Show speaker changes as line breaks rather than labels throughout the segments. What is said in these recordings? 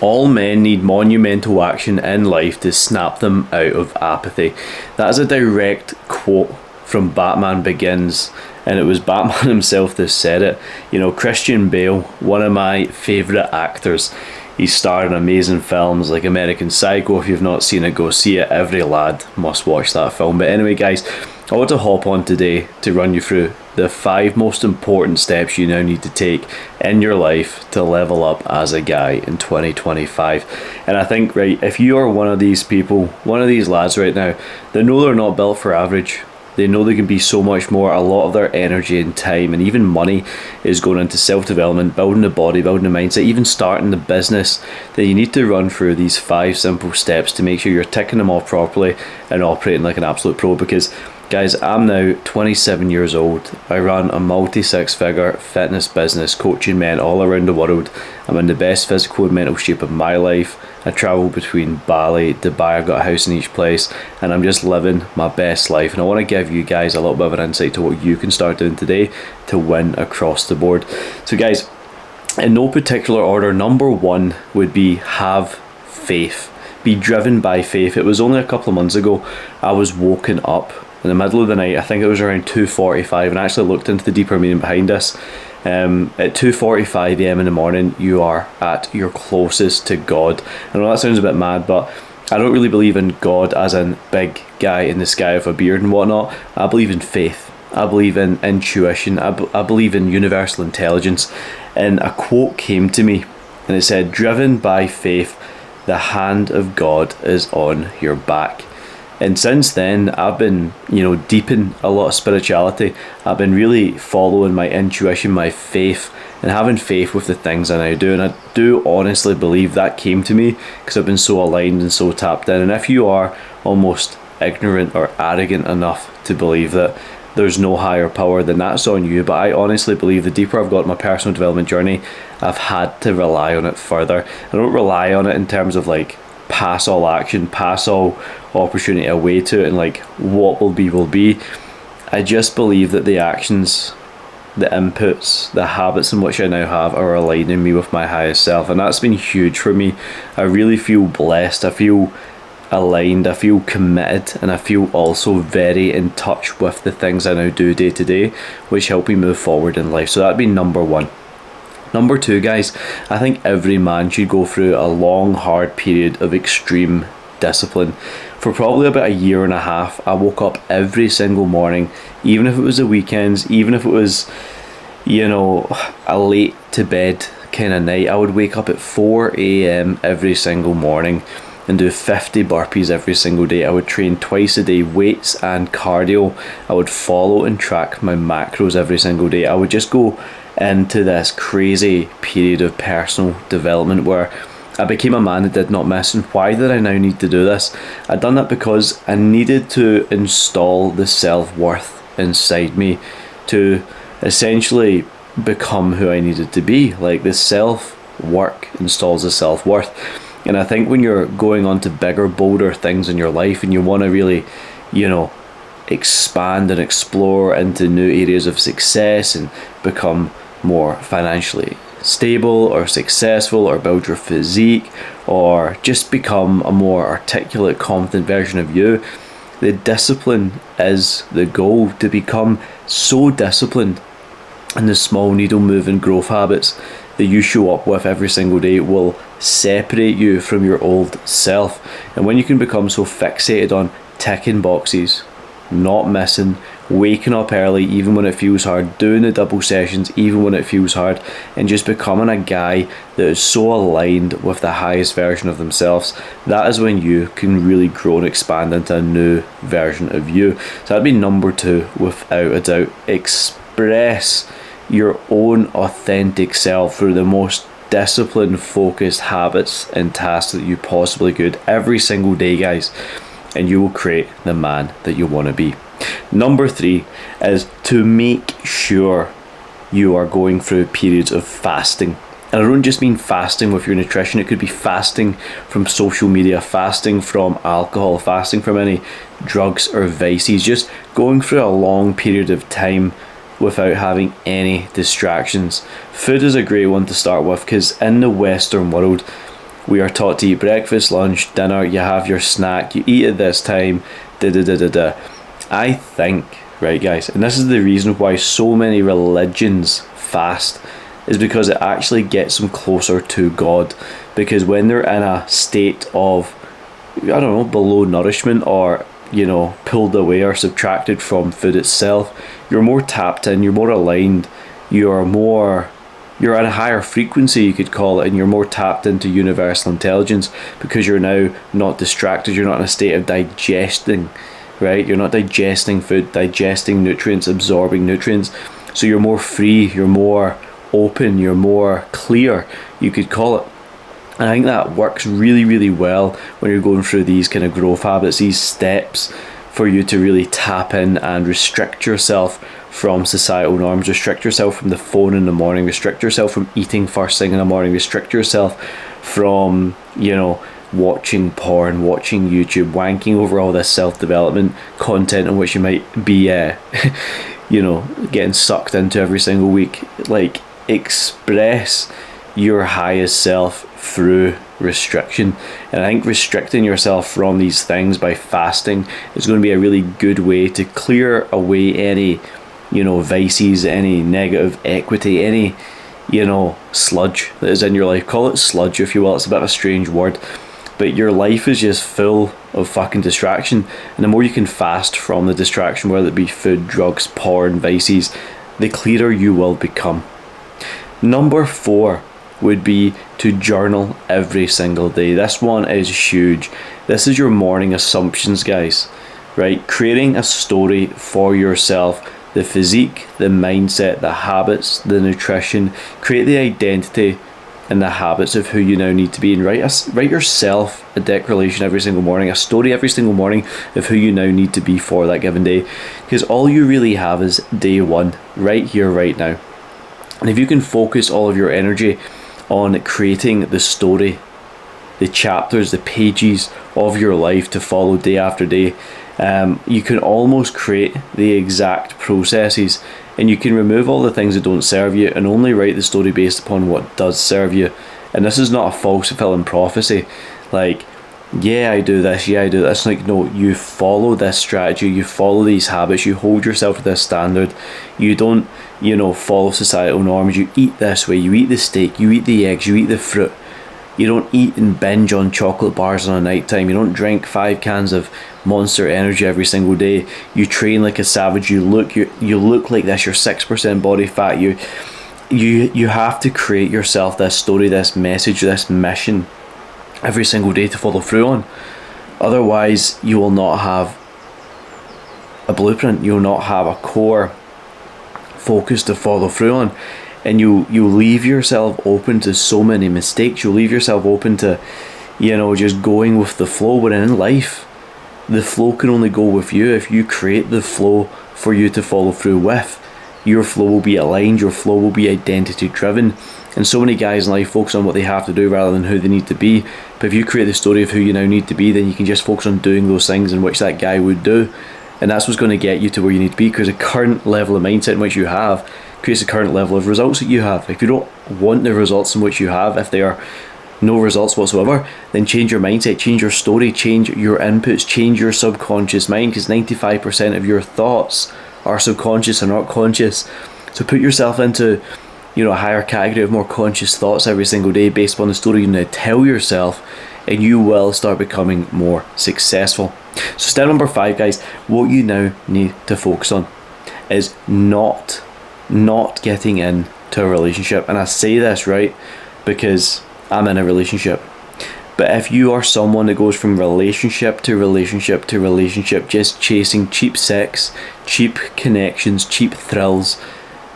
All men need monumental action in life to snap them out of apathy. That is a direct quote from Batman Begins, and it was Batman himself that said it. You know, Christian Bale, one of my favourite actors. He's starred in amazing films like American Psycho. If you've not seen it, go see it. Every lad must watch that film. But anyway, guys, I want to hop on today to run you through the 5 most important steps you now need to take in your life to level up as a guy in 2025. And I think, right, if you are one of these people, one of these lads right now, they know they're not built for average. They know they can be so much more. A lot of their energy and time and even money is going into self-development, building the body, building the mindset, even starting the business. That you need to run through these 5 simple steps to make sure you're ticking them off properly and operating like an absolute pro. Because guys, I'm now 27 years old. I run a multi-6-figure fitness business, coaching men all around the world. I'm in the best physical and mental shape of my life. I travel between Bali, Dubai, I've got a house in each place, and I'm just living my best life. And I want to give you guys a little bit of an insight to what you can start doing today to win across the board. So guys, in no particular order, number 1 would be have faith. Be driven by faith. It was only a couple of months ago I was woken up in the middle of the night. I think it was around 2:45, and I actually looked into the deeper meaning behind this. At 2:45 a.m. in the morning, you are at your closest to God. I know that sounds a bit mad, but I don't really believe in God as in big guy in the sky with a beard and whatnot. I believe in faith. I believe in intuition. I believe in universal intelligence. And a quote came to me, and it said, "Driven by faith, the hand of God is on your back." And since then, I've been, deep in a lot of spirituality. I've been really following my intuition, my faith, and having faith with the things I now do. And I do honestly believe that came to me because I've been so aligned and so tapped in. And if you are almost ignorant or arrogant enough to believe that there's no higher power, then that's on you. But I honestly believe the deeper I've got in my personal development journey, I've had to rely on it further. I don't rely on it in terms of like pass all action, pass all opportunity away to it, and like what will be. I just believe that the actions, the inputs, the habits in which I now have are aligning me with my highest self, and that's been huge for me. I really feel blessed, I feel aligned, I feel committed, and I feel also very in touch with the things I now do day to day, which help me move forward in life. So that'd be number 1. Number 2, guys, I think every man should go through a long, hard period of extreme discipline. For probably about a year and a half, I woke up every single morning, even if it was the weekends, even if it was, a late to bed kind of night. I would wake up at 4 a.m. every single morning and do 50 burpees every single day. I would train twice a day, weights and cardio. I would follow and track my macros every single day. I would just go into this crazy period of personal development where I became a man that did not miss. And why did I now need to do this? I'd done that because I needed to install the self-worth inside me to essentially become who I needed to be. Like, the self-work installs the self-worth. And I think when you're going on to bigger, bolder things in your life and you want to really, expand and explore into new areas of success and become more financially stable or successful, or build your physique, or just become a more articulate, confident version of you, the discipline is the goal. To become so disciplined in the small needle moving growth habits that you show up with every single day will separate you from your old self. And when you can become so fixated on ticking boxes, not missing, waking up early even when it feels hard, doing the double sessions even when it feels hard, and just becoming a guy that is so aligned with the highest version of themselves, that is when you can really grow and expand into a new version of you. So that'd be number 2, without a doubt. Express your own authentic self through the most disciplined, focused habits and tasks that you possibly could every single day, guys, and you will create the man that you want to be. Number 3 is to make sure you are going through periods of fasting. And I don't just mean fasting with your nutrition. It could be fasting from social media, fasting from alcohol, fasting from any drugs or vices, just going through a long period of time without having any distractions. Food is a great one to start with, because in the Western world, We are taught to eat breakfast, lunch, dinner, you have your snack, you eat at this time, da da da da da. I think, right guys, and this is the reason why so many religions fast, is because it actually gets them closer to God. Because when they're in a state of, I don't know, below nourishment, or, you know, pulled away or subtracted from food itself, you're more tapped in, you're more aligned, you're at a higher frequency, you could call it, and you're more tapped into universal intelligence, because you're now not distracted, you're not in a state of digesting, right? You're not digesting food, digesting nutrients, absorbing nutrients. So you're more free, you're more open, you're more clear, you could call it. And I think that works really, really well when you're going through these kind of growth habits, these steps for you to really tap in and restrict yourself from societal norms, restrict yourself from the phone in the morning, restrict yourself from eating first thing in the morning, restrict yourself from, you know, watching porn, watching YouTube, wanking over all this self-development content in which you might be, you know, getting sucked into every single week. Like, express your highest self through restriction. And I think restricting yourself from these things by fasting is going to be a really good way to clear away any, you know, vices, any negative equity, any, you know, sludge that is in your life. Call it sludge if you will, it's a bit of a strange word, but your life is just full of fucking distraction, and the more you can fast from the distraction, whether it be food, drugs, porn, vices, the clearer you will become. Number 4 would be to journal every single day. This one is huge. This is your morning assumptions, guys, right? Creating a story for yourself, the physique, the mindset, the habits, the nutrition. Create the identity and the habits of who you now need to be, and write yourself a declaration every single morning, a story every single morning of who you now need to be for that given day, because all you really have is day one, right here, right now. And if you can focus all of your energy on creating the story, the chapters, the pages of your life to follow day after day, you can almost create the exact processes, and you can remove all the things that don't serve you and only write the story based upon what does serve you. And this is not a false-fulfilling prophecy, like, yeah, I do this, yeah, I do this. Like, no, you follow this strategy, you follow these habits, you hold yourself to this standard. You don't, you know, follow societal norms. You eat this way, you eat the steak, you eat the eggs, you eat the fruit. You don't eat and binge on chocolate bars on a night time. You don't drink 5 cans of Monster Energy every single day. You train like a savage. You look like this. You're 6% body fat. You have to create yourself this story, this message, this mission every single day to follow through on. Otherwise, you will not have a blueprint. You will not have a core focus to follow through on. And you leave yourself open to so many mistakes. You leave yourself open to, you know, just going with the flow. But in life, the flow can only go with you if you create the flow for you to follow through with. Your flow will be aligned, your flow will be identity driven. And so many guys in life focus on what they have to do rather than who they need to be. But if you create the story of who you now need to be, then you can just focus on doing those things in which that guy would do. And that's what's going to get you to where you need to be, because the current level of mindset in which you have creates the current level of results that you have. If you don't want the results in which you have, if they are no results whatsoever, then change your mindset, change your story, change your inputs, change your subconscious mind, because 95% of your thoughts are subconscious and not conscious. So put yourself into, you know, a higher category of more conscious thoughts every single day based upon the story you now tell yourself, and you will start becoming more successful. So step number 5, guys, what you now need to focus on is not getting into a relationship. And I say this, right, because I'm in a relationship. But if you are someone that goes from relationship to relationship to relationship, just chasing cheap sex, cheap connections, cheap thrills,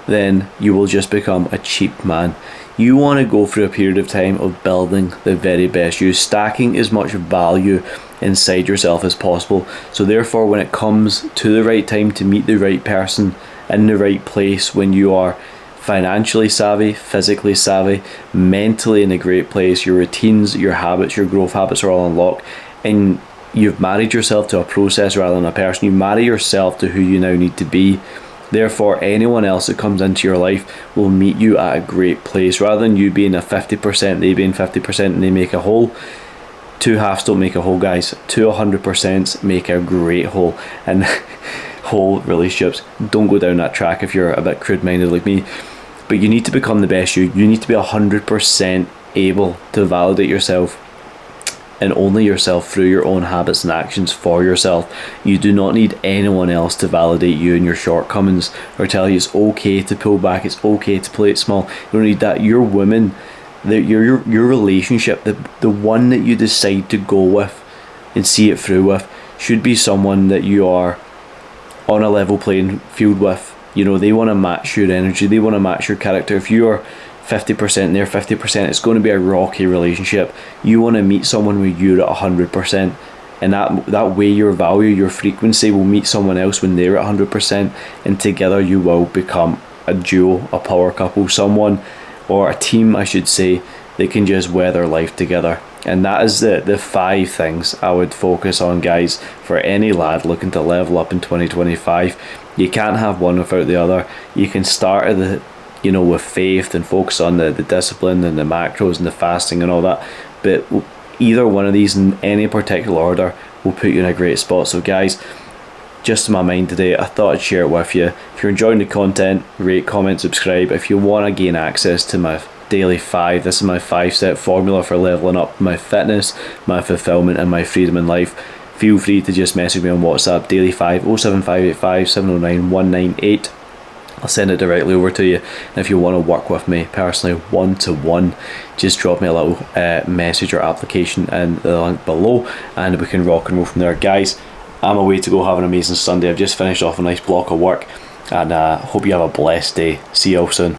then you will just become a cheap man. You want to go through a period of time of building the very best you, stacking as much value inside yourself as possible. So therefore, when it comes to the right time to meet the right person in the right place, when you are financially savvy, physically savvy, mentally in a great place, your routines, your habits, your growth habits are all unlocked, and you've married yourself to a process rather than a person. You marry yourself to who you now need to be, Therefore, anyone else that comes into your life will meet you at a great place. Rather than you being a 50%, they being 50%, and they make a whole. Two halves don't make a whole, guys. Two 100% make a great whole. And whole relationships, don't go down that track if you're a bit crude-minded like me. But you need to become the best you. You need to be 100% able to validate yourself, and only yourself, through your own habits and actions for yourself. You do not need anyone else to validate you and your shortcomings, or tell you it's okay to pull back, it's okay to play it small. You don't need that. Your woman, your relationship, the one that you decide to go with and see it through with, should be someone that you are on a level playing field with. You know, they want to match your energy, they want to match your character. If you're 50% and they're 50%, it's going to be a rocky relationship. You want to meet someone where you're at 100%, and that way your value, your frequency will meet someone else when they're at 100%, and together you will become a duo, a power couple, someone, or a team I should say, that can just weather life together. And that is the 5 things I would focus on, guys, for any lad looking to level up in 2025. You can't have one without the other. You can start at with faith and focus on the discipline and the macros and the fasting and all that, but either one of these in any particular order will put you in a great spot. So guys, just in my mind today, I thought I'd share it with you. If you're enjoying the content, rate, comment, subscribe. If you want to gain access to my daily 5, this is my 5-step formula for leveling up my fitness, my fulfillment and my freedom in life, feel free to just message me on WhatsApp, daily 5 07585 709 198. I'll send it directly over to you. And if you want to work with me personally, one-to-one, just drop me a little message or application in the link below, and we can rock and roll from there. Guys, I'm away to go have an amazing Sunday. I've just finished off a nice block of work, and hope you have a blessed day. See you all soon.